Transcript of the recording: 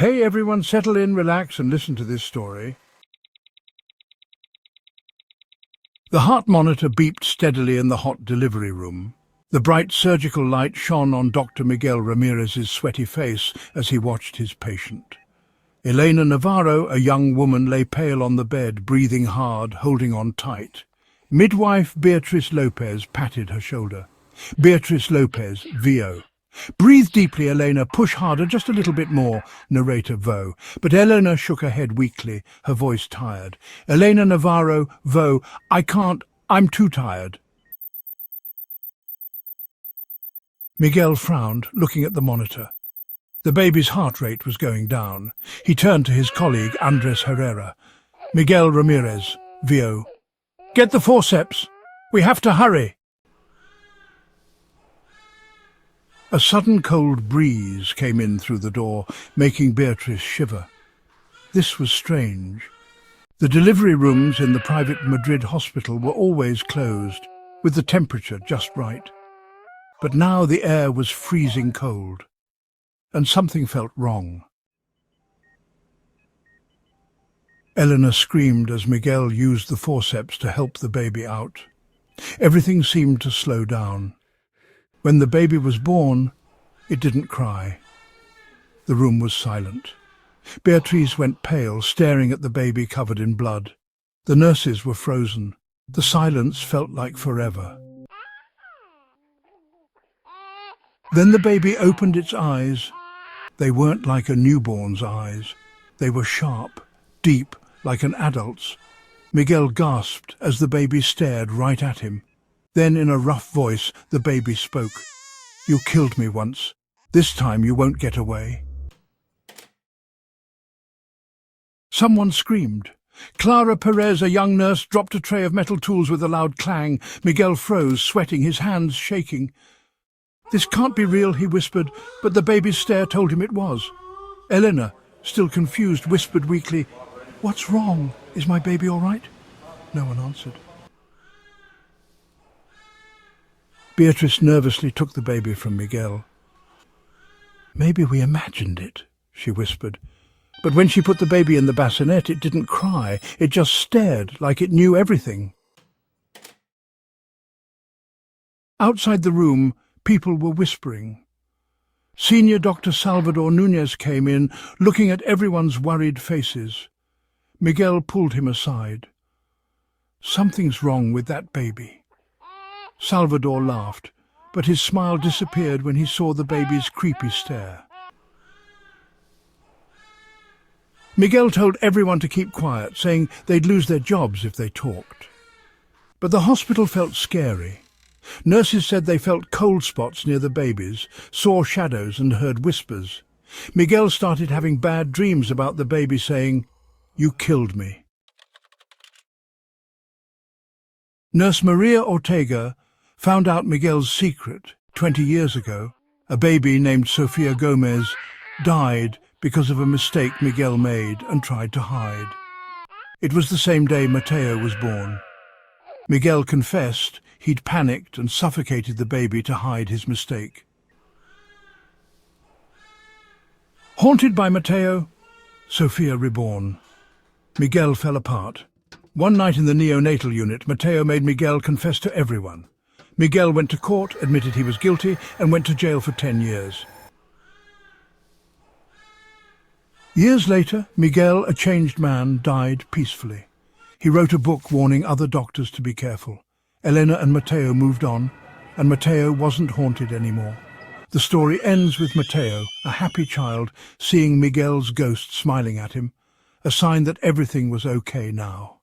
Hey everyone, settle in, relax and listen to this story. The heart monitor beeped steadily in the hot delivery room. The bright surgical light shone on Dr. Miguel Ramírez's sweaty face as he watched his patient. Elena Navarro, a young woman, lay pale on the bed, breathing hard, holding on tight. Midwife Beatriz López patted her shoulder. Beatriz López, VO. Breathe deeply, Elena. Push harder, just a little bit more, narrator VO. But Elena shook her head weakly, her voice tired. Elena Navarro, VO. I can't. I'm too tired. Miguel frowned, looking at the monitor. The baby's heart rate was going down. He turned to his colleague, Andres Herrera. Miguel Ramírez, VO. Get the forceps. We have to hurry. A sudden cold breeze came in through the door, making Beatrice shiver. This was strange. The delivery rooms in the private Madrid hospital were always closed, with the temperature just right. But now the air was freezing cold, and something felt wrong. Elena screamed as Miguel used the forceps to help the baby out. Everything seemed to slow down. When the baby was born, it didn't cry. The room was silent. Beatrice went pale, staring at the baby covered in blood. The nurses were frozen. The silence felt like forever. Then the baby opened its eyes. They weren't like a newborn's eyes. They were sharp, deep, like an adult's. Miguel gasped as the baby stared right at him. Then, in a rough voice, the baby spoke. You killed me once. This time you won't get away. Someone screamed. Clara Perez, a young nurse, dropped a tray of metal tools with a loud clang. Miguel froze, sweating, his hands shaking. This can't be real, he whispered, but the baby's stare told him it was. Elena, still confused, whispered weakly, What's wrong? Is my baby all right? No one answered. Beatrice nervously took the baby from Miguel. Maybe we imagined it, she whispered. But when she put the baby in the bassinet, it didn't cry. It just stared like it knew everything. Outside the room, people were whispering. Senior Dr. Salvador Núñez came in, looking at everyone's worried faces. Miguel pulled him aside. Something's wrong with that baby. Salvador laughed, but his smile disappeared when he saw the baby's creepy stare. Miguel told everyone to keep quiet, saying they'd lose their jobs if they talked. But the hospital felt scary. Nurses said they felt cold spots near the babies, saw shadows and heard whispers. Miguel started having bad dreams about the baby, saying, You killed me. Nurse Maria Ortega found out Miguel's secret 20 years ago. A baby named Sofia Gomez died because of a mistake Miguel made and tried to hide. It was the same day Mateo was born. Miguel confessed he'd panicked and suffocated the baby to hide his mistake. Haunted by Mateo, Sofia reborn. Miguel fell apart. One night in the neonatal unit, Mateo made Miguel confess to everyone. Miguel went to court, admitted he was guilty, and went to jail for 10 years. Years later, Miguel, a changed man, died peacefully. He wrote a book warning other doctors to be careful. Elena and Mateo moved on, and Mateo wasn't haunted anymore. The story ends with Mateo, a happy child, seeing Miguel's ghost smiling at him, a sign that everything was okay now.